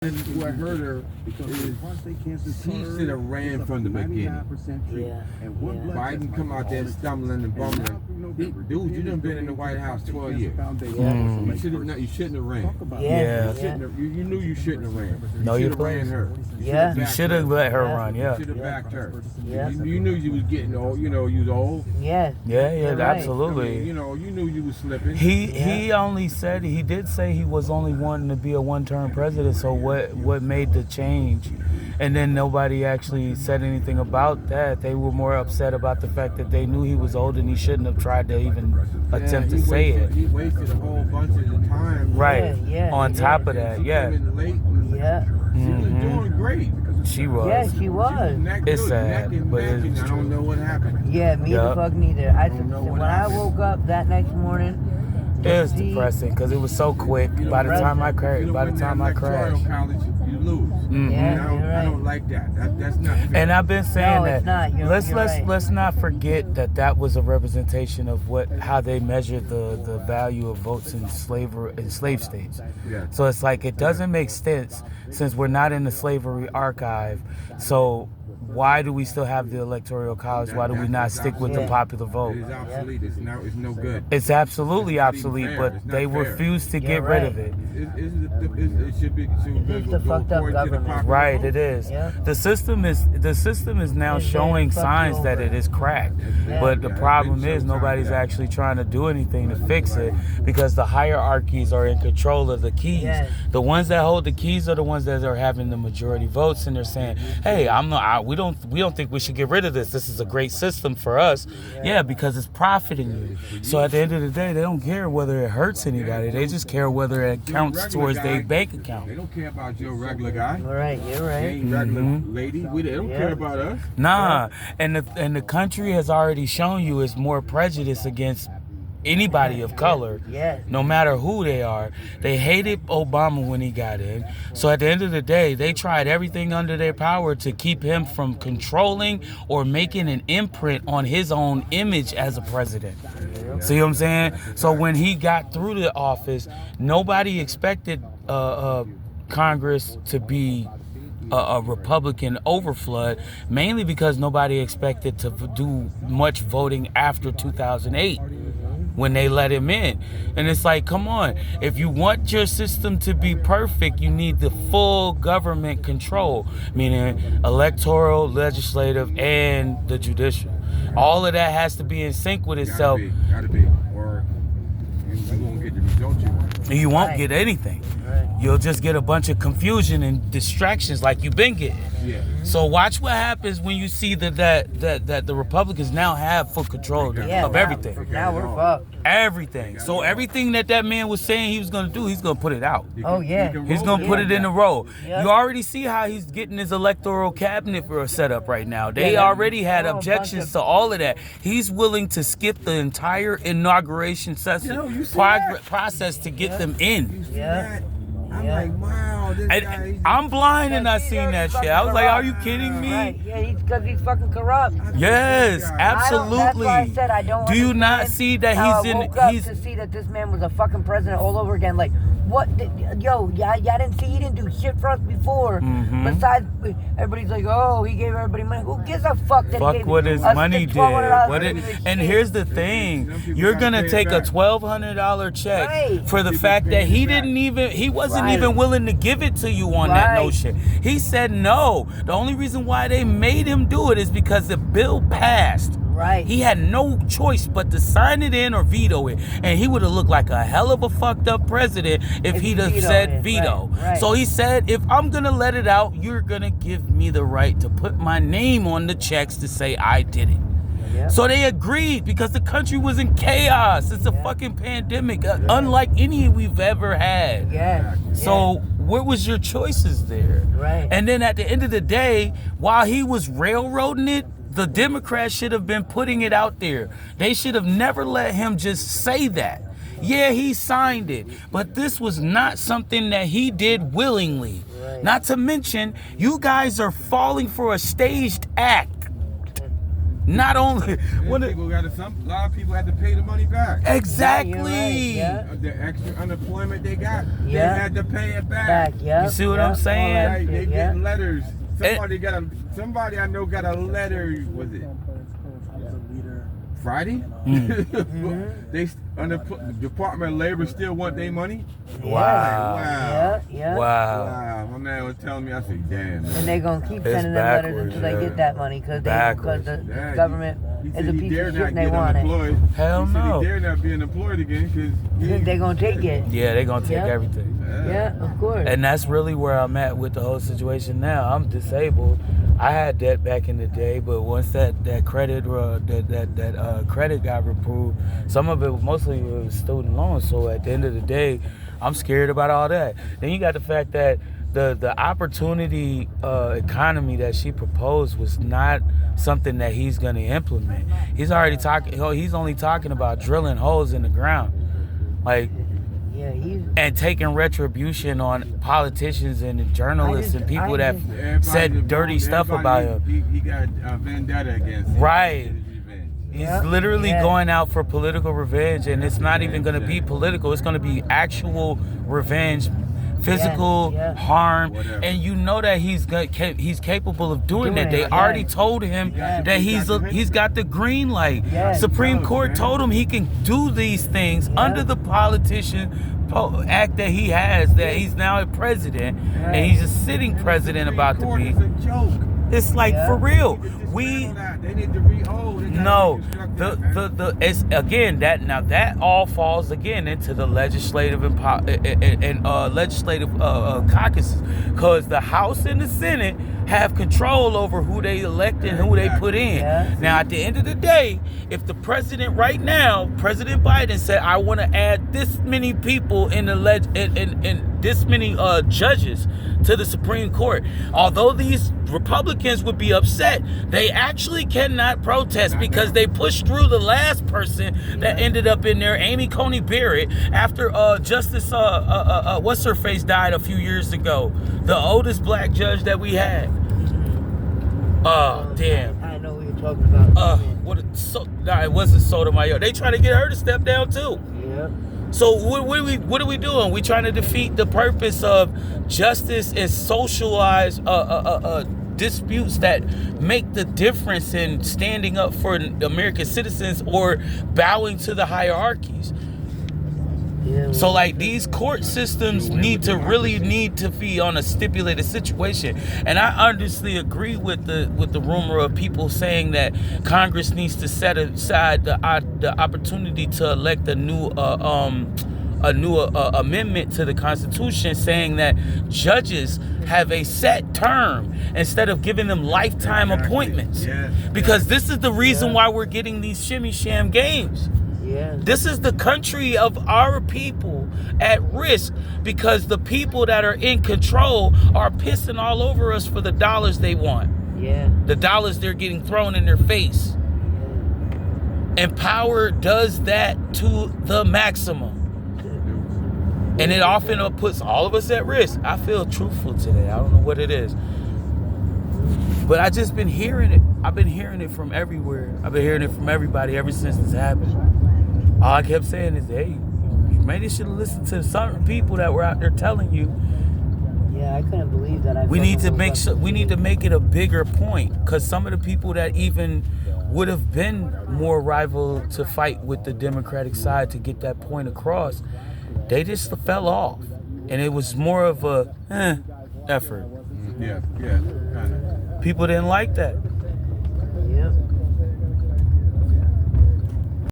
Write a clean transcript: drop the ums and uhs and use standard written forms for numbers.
What hurt her is she should have ran from the beginning. Yeah. Biden come out there stumbling and bumbling. Dude, you done been in the White House 12 years. You shouldn't have ran. Yeah. You knew you shouldn't have ran. No, you you should have ran her. Yeah. You should have let her run, You yeah. should have backed her. Yeah. You knew you was getting old. You know you was old. Yeah. Yeah, You're right. absolutely. I mean, you knew you was slipping. He only said, he did say he was only wanting to be a one-term president, so what made the change? And then nobody actually said anything about that. They were more upset about the fact that they knew he was old and he shouldn't have tried to even attempt to say it. He wasted a whole bunch of the time. Right. Yeah, On top of She that, came yeah. in late and Yeah. She was doing great. She was. Yeah, she was. It's sad, but it's I don't know what happened. Yeah, me Yeah. the fuck neither. When I woke up that next morning, It was depressing because it was so quick. By the time I crashed, College, you lose. Yeah, I don't like that. That's not fair. And I've been saying No, that. it's not. You're right. Let's not forget that was a representation of how they measured the value of votes in slave states. Yeah. So it's like it doesn't make sense since we're not in the slavery archive. So why do we still have the electoral college? Why do we not stick with the popular vote? It is obsolete. It's no good. It's absolutely obsolete, fair. but It's not they fair. refuse to get You're rid right. of it. It should be. It's the fucked up government. Right, it is. Yeah. The system is now It's showing fucked signs over. that it is cracked. Yeah. But the Yeah, problem it's been is some time, nobody's yeah. actually trying to do anything to fix it because the hierarchies are in control of the keys. Yes. The ones that hold the keys are the ones that are having the majority votes, and they're saying, "Hey, we don't think we should get rid of this. This is a great system for us." Yeah, because it's profiting you. So at the end of the day, they don't care whether it hurts anybody. They just care whether it counts towards their bank account. They don't care about your regular guy. All right, you're They right. ain't regular lady. They don't care about us. Nah, and the country has already shown you is more prejudice against anybody of color, Yes. no matter who they are. They hated Obama when he got in. So at the end of the day, they tried everything under their power to keep him from controlling or making an imprint on his own image as a president. See what I'm saying? So when he got through the office, nobody expected Congress to be a Republican overflood, mainly because nobody expected to do much voting after 2008 when they let him in. And it's like, come on, if you want your system to be perfect, you need the full government control, meaning electoral, legislative, and the judicial. All of that has to be in sync with itself. Gotta be. Or you won't get the result you want. You won't Right. get anything. Right. You'll just get a bunch of confusion and distractions like you've been getting. Yeah. So watch what happens when you see that the Republicans now have full control Yeah, of now- everything. Now we're fucked. Everything. So everything that man was saying he was going to do, he's going to put it out. Oh, yeah. He's going to put it in a row. Yeah. You already see how he's getting his electoral cabinet set up right now. They Yeah, already had a bunch objections of- to all of that. He's willing to skip the entire inauguration session Yo, you see that? process to get them in. Yeah. I'm Yeah. like, wow, this guy. I'm blind and I He's seen already that shit. fucking I was like, are you corrupt. kidding me? Right. Yeah, because he's fucking corrupt. Yes, That's absolutely. why I said I don't. Do you not understand see that how he's I in? woke up He's to see that this man was a fucking president all over again. Like, what? Y'all didn't see he didn't do shit for us before. Mhm. Besides, everybody's like, oh, he gave everybody money. Who gives a fuck that he fuck gave what his us money the did. $1,200 What to it, do this and shit? here's the thing: Some people you're gotta gonna pay it take a back. $1,200 check Right. for the People fact pay that it he back. didn't he wasn't Right. even willing to give it to you on that Right. notion. He said no. The only reason why they made him do it is because the bill passed. Right. He had no choice but to sign it in or veto it. And he would have looked like a hell of a fucked up president if If he'd he have vetoed said it. veto. Right, right. So he said, if I'm going to let it out, you're going to give me the right to put my name on the checks to say I did it. Yeah. So they agreed because the country was in chaos. It's a fucking pandemic, unlike any we've ever had. Yeah. So what was your choices there? Right. And then at the end of the day, while he was railroading it, the Democrats should have been putting it out there. They should have never let him just say that. Yeah, he signed it, but this was not something that he did willingly. Right. Not to mention, you guys are falling for a staged act. Not only When a lot of people had to pay the money back. exactly. Yeah. The extra unemployment they got, they Yeah. had to pay it back. Yeah. You see what I'm saying? all that Right, they shit, yeah. get letters. Somebody I know got a letter. Was it Friday? They Department of Labor still want their money. Wow. Yeah. Wow. My man was telling me. I said, damn. And they're gonna keep It's sending them letters backwards, until they yeah. get that money because Backwards. the Yeah, government he is said a he piece dare of shit not and they get want it. unemployed. Hell he said no. he dare not be unemployed again because They're gonna take it. Yeah, they're gonna take Yeah. everything. Yeah, of course. And that's really where I'm at with the whole situation now. I'm disabled. I had debt back in the day, but once that credit credit got approved, some of it mostly was student loans. So at the end of the day, I'm scared about all that. Then you got the fact that the opportunity economy that she proposed was not something that he's going to implement. He's already talking. He's only talking about drilling holes in the ground, like. Yeah, And taking retribution on politicians and journalists and people that said dirty stuff about him. He got a vendetta against him. Right. He's Yeah. literally Yeah. going out for political revenge, and it's not even going to be political. It's going to be actual revenge, physical Yeah. harm, Whatever. and you know that he's capable of doing that. Doing They it, already yeah. told him Yeah. that he's got the green light. Yeah. Supreme Court man. told him he can do these things Yeah. under the politician act that he has. That he's now a president, Right. and he's a sitting president about to be. It's a joke. It's like Yeah. for real. They need to No, it's again that all falls again into the legislative and legislative caucuses, because the House and the Senate have control over who they elect and who they put in. Yeah. Now, at the end of the day, if the president right now, President Biden said, "I want to add this many people in the and this many judges to the Supreme Court," although these Republicans would be upset, they actually cannot protest because they pushed through the last person that ended up in there, Amy Coney Barrett, after Justice what's her face died a few years ago, the oldest black judge that we had. Damn. I know what you're talking about. It wasn't Sotomayor. They trying to get her to step down too. Yeah. So what are we doing? We trying to defeat the purpose of justice and socialize disputes that make the difference in standing up for American citizens or bowing to the hierarchies. Yeah. So like these court systems need to be on a stipulated situation, and I honestly agree with the rumor of people saying that Congress needs to set aside the opportunity to elect a new amendment to the Constitution, saying that judges have a set term instead of giving them lifetime appointments. Yes. Because this is the reason why we're getting these shimmy sham games. Yeah. This is the country of our people at risk, because the people that are in control are pissing all over us for the dollars they want. Yeah. The dollars they're getting thrown in their face. And power does that to the maximum. And it often puts all of us at risk. I feel truthful today. I don't know what it is. But I just been hearing it. I've been hearing it from everywhere. I've been hearing it from everybody ever since this happened. All I kept saying is, hey, you maybe should have listened to certain people that were out there telling you. Yeah, I couldn't believe that. We need to make it a bigger point, because some of the people that even would have been more rival to fight with the Democratic side to get that point across, they just fell off, and it was more of a effort. Yeah, kind of. People didn't like that.